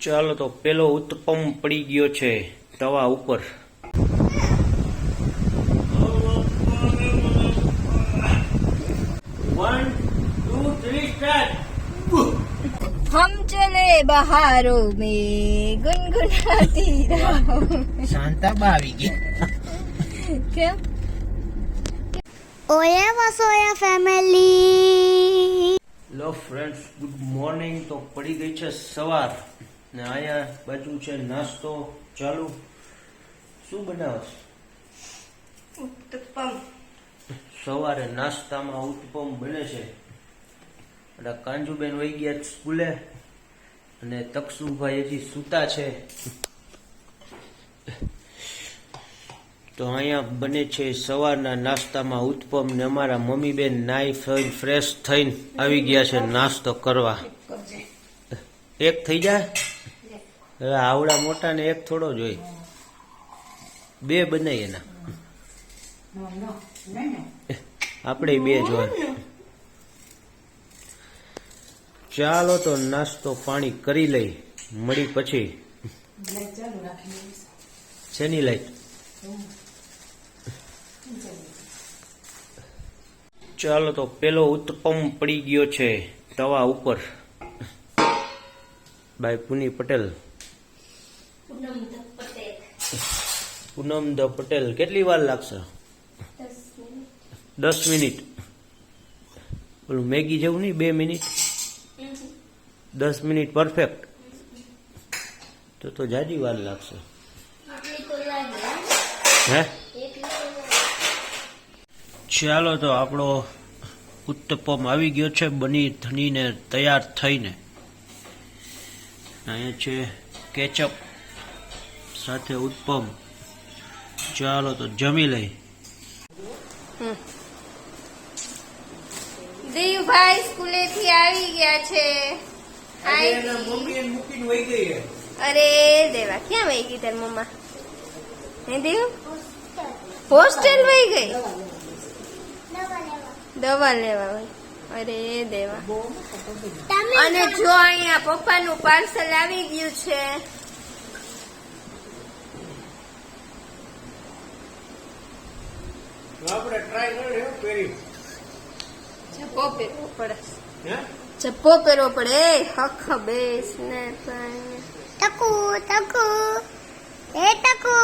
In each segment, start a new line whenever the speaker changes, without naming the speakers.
ચાલો તો પેલો ઉત્તપમ પડી ગયો છે તવા ઉપર.
हम चले बहारों में गुनगुनाती रहो.
શાંતાબા આવી ગઈ.
કેમ?
ઓયા વસોયા ફેમિલી.
લો ફ્રેન્ડ્સ, ગુડ મોર્નિંગ. તો પડી ગઈ છે સવાર ને અહીંયા બાજુ છે નાસ્તો ચાલુ. શું બનાવશ?
ઉત્તપમ.
સવારે નાસ્તામાં ઉત્તપમ બને છે. એટલે કાંજુબેન વહી ગયા સ્કૂલે અને તકસુભાઈ હજી સૂતા છે. તો અહીંયા બને છે સવારના નાસ્તામાં ઉત્તપમ ને અમારા મમ્મી બેન નાઈ ફ્રેશ થઈને આવી ગયા છે નાસ્તો કરવા. એક થઈ જાય હવે આવડા મોટા ને એક થોડો જ હોય, બે બનાવીએ એના. આપણે બે જ હોય. ચાલો તો નાસ્તો પાણી કરી લઈ, મળી પછી. શેની લાઈટ? ચાલો તો પેલો ઉત્તપમ પડી ગયો છે તવા ઉપર. બાય પુની પટેલ. પૂનમ ધ પટેલ. કેટલી વાર લાગશે? 10 મિનિટ. ઓલું મેગી જેવું નહીં, 2 મિનિટ. 10 minute perfect. તો જાજી વાર લાગશે. હે? ચાલો તો આપણો ઉત્તપમ આવી ગયો છે બની ધનીને તૈયાર થઈને. અહીંયા છે કેચઅપ સાથે ઉત્તપમ. ચાલો તો જમી લઈ.
દેવભાઈ સ્કૂલે થી આવી ગયા છે. અરે દેવા, ક્યાં વહી ગઈ તાર મમ્મા? હે દેવ, હોસ્ટેલ વહી ગઈ દવા લેવા હોય. અરે દેવા. અને જો અહીંયા પપ્પાનું પાર્સલ આવી ગયું છે.
આપણે ટ્રાય કર્યો પેરી.
ચપ્પો પહેરવો પડે. ચપ્પો પહેરવો પડે. હખ બેસ ને
ટકુ ટકુ એ ટકુ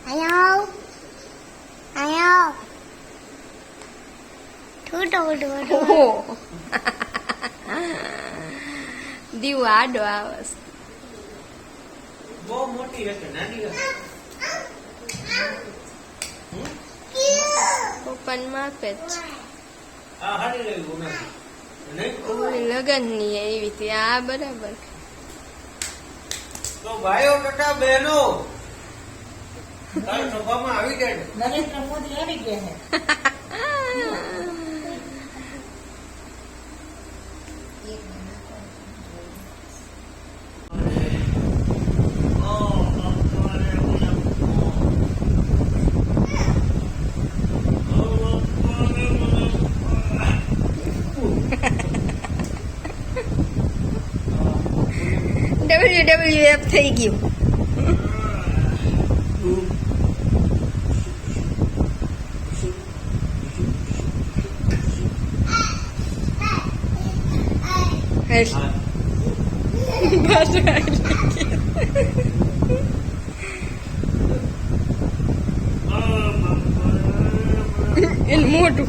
આયો આયો ઠૂટો ઠૂટો.
દીવ આડો આવસ.
બહુ મોટી હશે, નાની હશે.
પપ્પાને માપે જ
આ હારી લેવું નથી.
લગન ની એવી હતી. આ બરાબર.
તો ભાઈઓ તથા બહેનો, કાલ સભામાં આવી જાય.
નરેન્દ્ર મોદી આવી ગયા છે.
WWF થઈ ગયું. એનું મોટું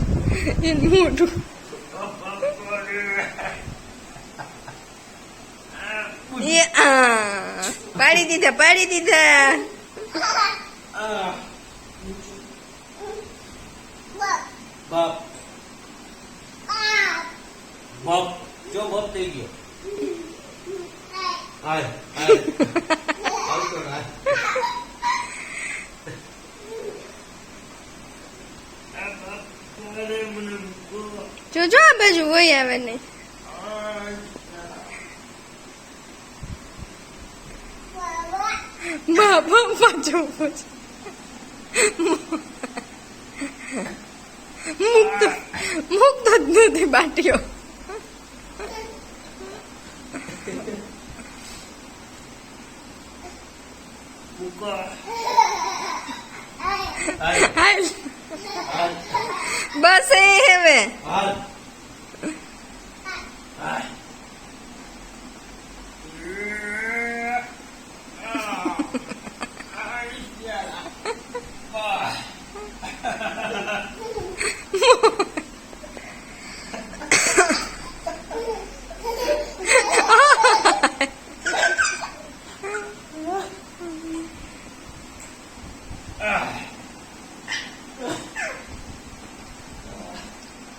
પાડી દીધા.
બાપ બાપ જો બાપ થઈ ગયો. હાય આવતો ના.
જોજો આ બાજુ હોય આવે નહીં. બાપા જોવું મુક્ત જ નથી બાટીઓ.
મૂકો.
હાલ બસ એ હવે
હાલ. હાલ.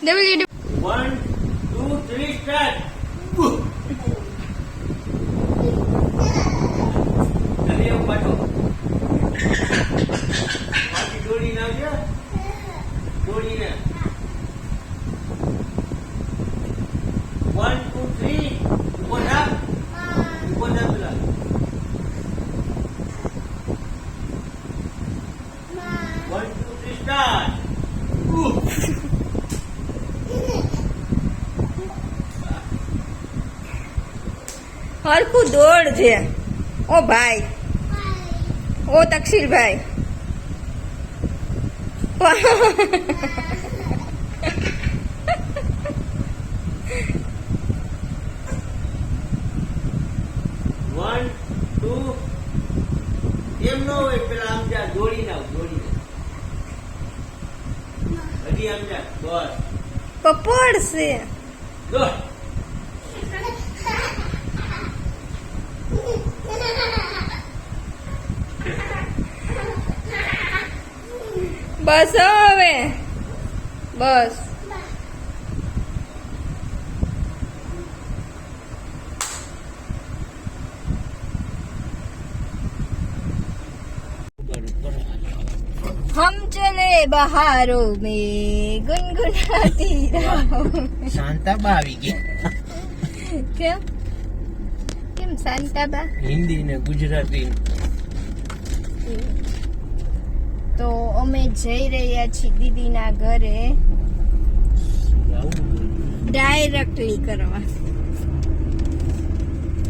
W
1, 2, 3, start. ચાલી આવ પાછો. પાછી દોડીને આવજો. દોડીને. 1, 2, 3. ઉભો થા. ઉભો થા પેલા. One, two, three, start.
હરખું દોડ છે ઓ ભાઈ ઓ તક્ષિલભાઈ
One, two. એમ ન હોય પેલા આમ જા દોડીને આવ દોડીને. હજી આમ જા બસ.
પડશે
દોડ.
બસ હવે બસ हम चले बहारों में गुनगुनाती राहों में।
શાંતાબા આવી ગઈ.
કેમ કેમ શાંતાબા
હિન્દી ને ગુજરાતી.
તો અમે જઈ રહ્યા છીએ દીદીના ઘરે ડાયરેક્ટલી કરવા.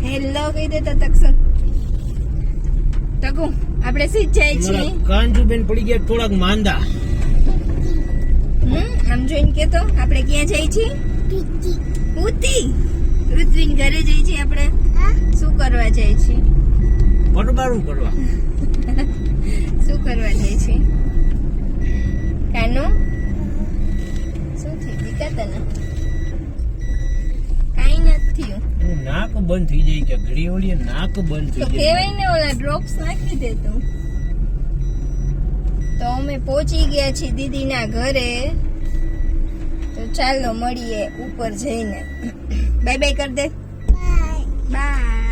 હેલો કહી દેતા તક્ષણ તકુ આપણે સીધ જાય છીએ.
કાંજુબેન પડી ગયા થોડાક માંદા.
આમ જોઈને કેતો આપણે ક્યાં જઈએ છીએ? ઉતી ઋત્વિન ઘરે જઈએ છીએ આપણે. શું કરવા જઈએ છીએ?
પટબારું કરવા.
શું કરવા જઈએ છીએ? કાનો શું થયું? દીકાતા ને કાઈ નથી થયું.
નાક બંધ થઈ જાય કે ઘડી ઓળી નાક બંધ
તો
થઈ જાય.
કહેવાય ને ઓલા ડ્રોપ્સ નાખી દે તું. તો અમે પહોંચી ગયા છીએ દીદીના ઘરે. તો ચાલો મળીએ ઉપર જઈને. બાય બાય કર દે. બાય.